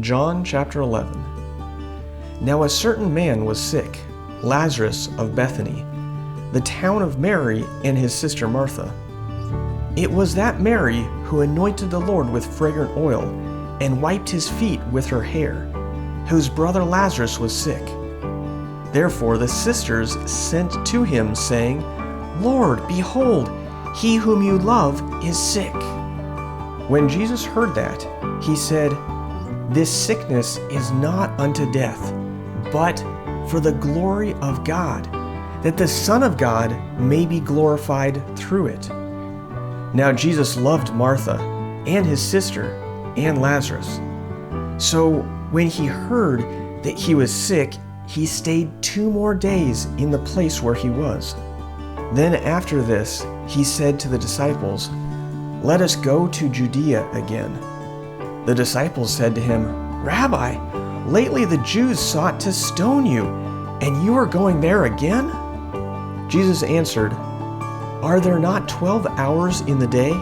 John chapter 11. Now a certain man was sick, Lazarus of Bethany, the town of Mary and his sister Martha. It was that Mary who anointed the Lord with fragrant oil and wiped his feet with her hair, whose brother Lazarus was sick. Therefore the sisters sent to him, saying, Lord, behold, he whom you love is sick. When Jesus heard that, he said, This sickness is not unto death, but for the glory of God, that the Son of God may be glorified through it. Now Jesus loved Martha and his sister and Lazarus. So when he heard that he was sick, he stayed 2 more days in the place where he was. Then after this, he said to the disciples, Let us go to Judea again. The disciples said to him, Rabbi, lately the Jews sought to stone you, and you are going there again? Jesus answered, Are there not 12 hours in the day?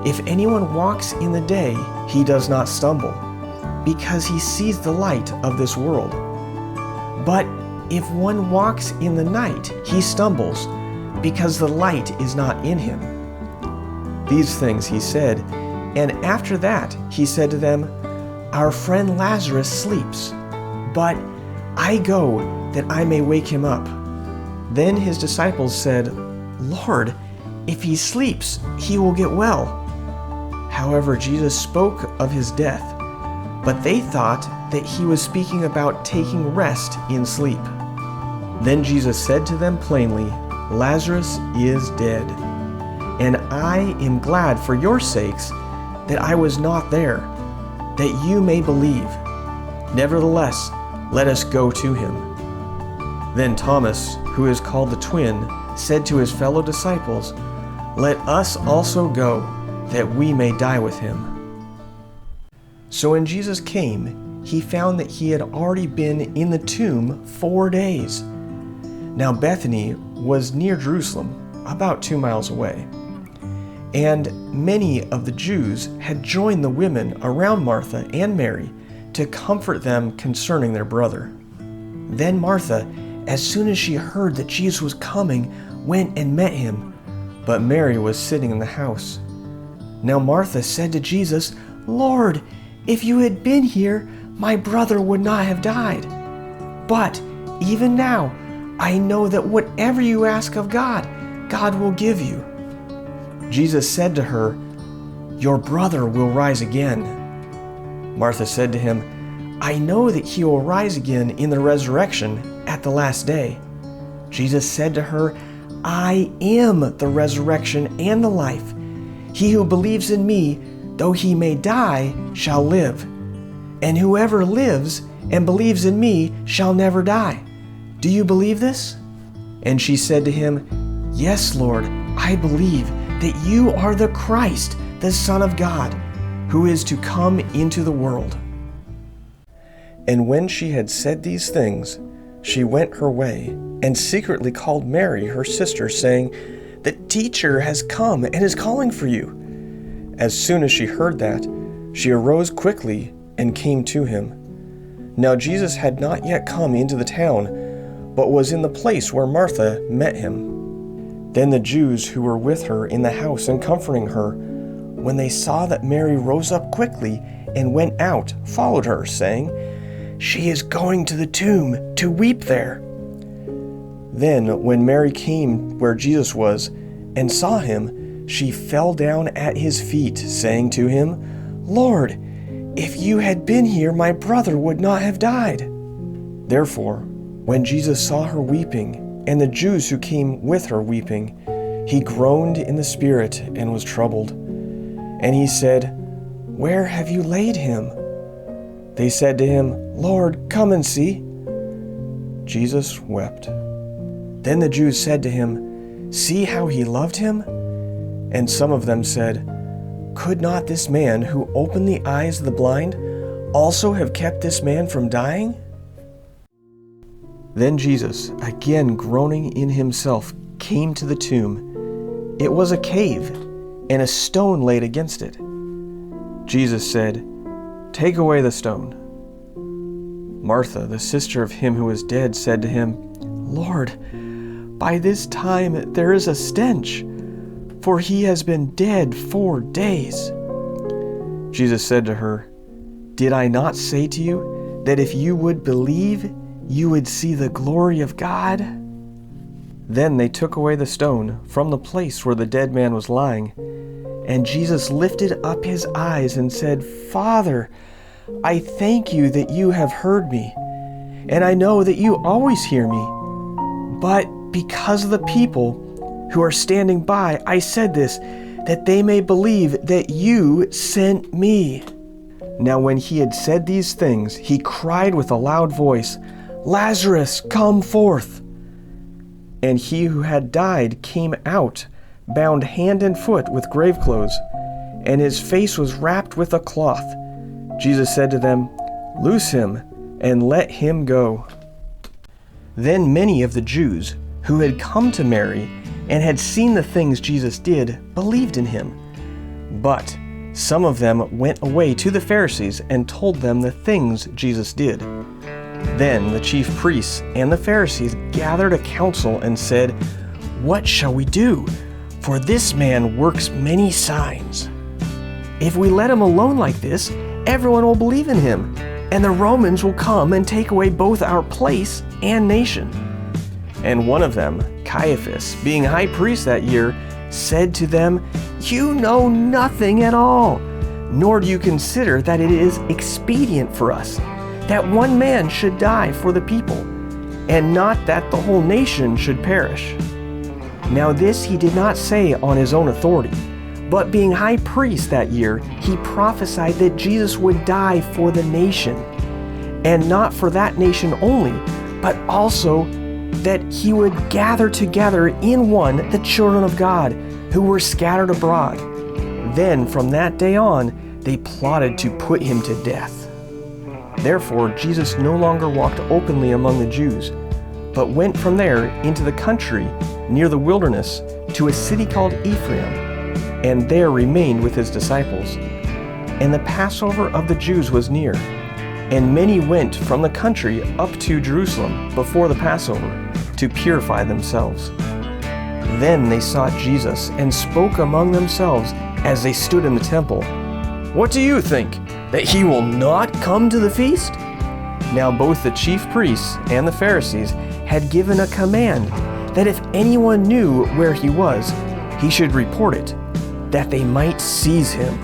If anyone walks in the day, he does not stumble, because he sees the light of this world. But if one walks in the night, he stumbles, because the light is not in him. These things he said, and after that he said to them, Our friend Lazarus sleeps, but I go that I may wake him up. Then his disciples said, Lord, if he sleeps, he will get well. However, Jesus spoke of his death, but they thought that he was speaking about taking rest in sleep. Then Jesus said to them plainly, Lazarus is dead, and I am glad for your sakes that I was not there, that you may believe. Nevertheless, let us go to him. Then Thomas, who is called the twin, said to his fellow disciples, Let us also go, that we may die with him. So when Jesus came, he found that he had already been in the tomb 4 days. Now Bethany was near Jerusalem, about 2 miles away. And many of the Jews had joined the women around Martha and Mary to comfort them concerning their brother. Then Martha, as soon as she heard that Jesus was coming, went and met him, but Mary was sitting in the house. Now Martha said to Jesus, Lord, if you had been here, my brother would not have died. But even now, I know that whatever you ask of God, God will give you. Jesus said to her, Your brother will rise again. Martha said to him, I know that he will rise again in the resurrection at the last day. Jesus said to her, I am the resurrection and the life. He who believes in me, though he may die, shall live. And whoever lives and believes in me shall never die. Do you believe this? And she said to him, Yes, Lord, I believe that you are the Christ, the Son of God, who is to come into the world. And when she had said these things, she went her way and secretly called Mary, her sister, saying, The teacher has come and is calling for you. As soon as she heard that, she arose quickly and came to him. Now Jesus had not yet come into the town, but was in the place where Martha met him. Then the Jews who were with her in the house and comforting her, when they saw that Mary rose up quickly and went out, followed her, saying, She is going to the tomb to weep there. Then when Mary came where Jesus was and saw him, she fell down at his feet, saying to him, Lord, if you had been here, my brother would not have died. Therefore, when Jesus saw her weeping, and the Jews who came with her weeping, he groaned in the spirit and was troubled. And he said, Where have you laid him? They said to him, Lord, come and see. Jesus wept. Then the Jews said to him, See how he loved him? And some of them said, Could not this man who opened the eyes of the blind also have kept this man from dying? Then Jesus, again groaning in himself, came to the tomb. It was a cave, and a stone laid against it. Jesus said, Take away the stone. Martha, the sister of him who was dead, said to him, "Lord, by this time there is a stench, for he has been dead 4 days." Jesus said to her, "Did I not say to you that if you would believe, you would see the glory of God?" Then they took away the stone from the place where the dead man was lying. And Jesus lifted up his eyes and said, "Father, I thank you that you have heard me, and I know that you always hear me. But because of the people who are standing by, I said this, that they may believe that you sent me." Now when he had said these things, he cried with a loud voice, "Lazarus, come forth!" And he who had died came out, bound hand and foot with grave clothes, and his face was wrapped with a cloth. Jesus said to them, "Loose him, and let him go." Then many of the Jews who had come to Mary and had seen the things Jesus did believed in him. But some of them went away to the Pharisees and told them the things Jesus did. Then the chief priests and the Pharisees gathered a council and said, "What shall we do? For this man works many signs. If we let him alone like this, everyone will believe in him, and the Romans will come and take away both our place and nation." And one of them, Caiaphas, being high priest that year, said to them, "You know nothing at all, nor do you consider that it is expedient for us that one man should die for the people, and not that the whole nation should perish." Now this he did not say on his own authority, but being high priest that year, he prophesied that Jesus would die for the nation, and not for that nation only, but also that he would gather together in one the children of God who were scattered abroad. Then from that day on, they plotted to put him to death. Therefore, Jesus no longer walked openly among the Jews, but went from there into the country near the wilderness to a city called Ephraim, and there remained with his disciples. And the Passover of the Jews was near, and many went from the country up to Jerusalem before the Passover to purify themselves. Then they sought Jesus and spoke among themselves as they stood in the temple, "What do you think, that he will not come to the feast?" Now both the chief priests and the Pharisees had given a command that if anyone knew where he was, he should report it, that they might seize him.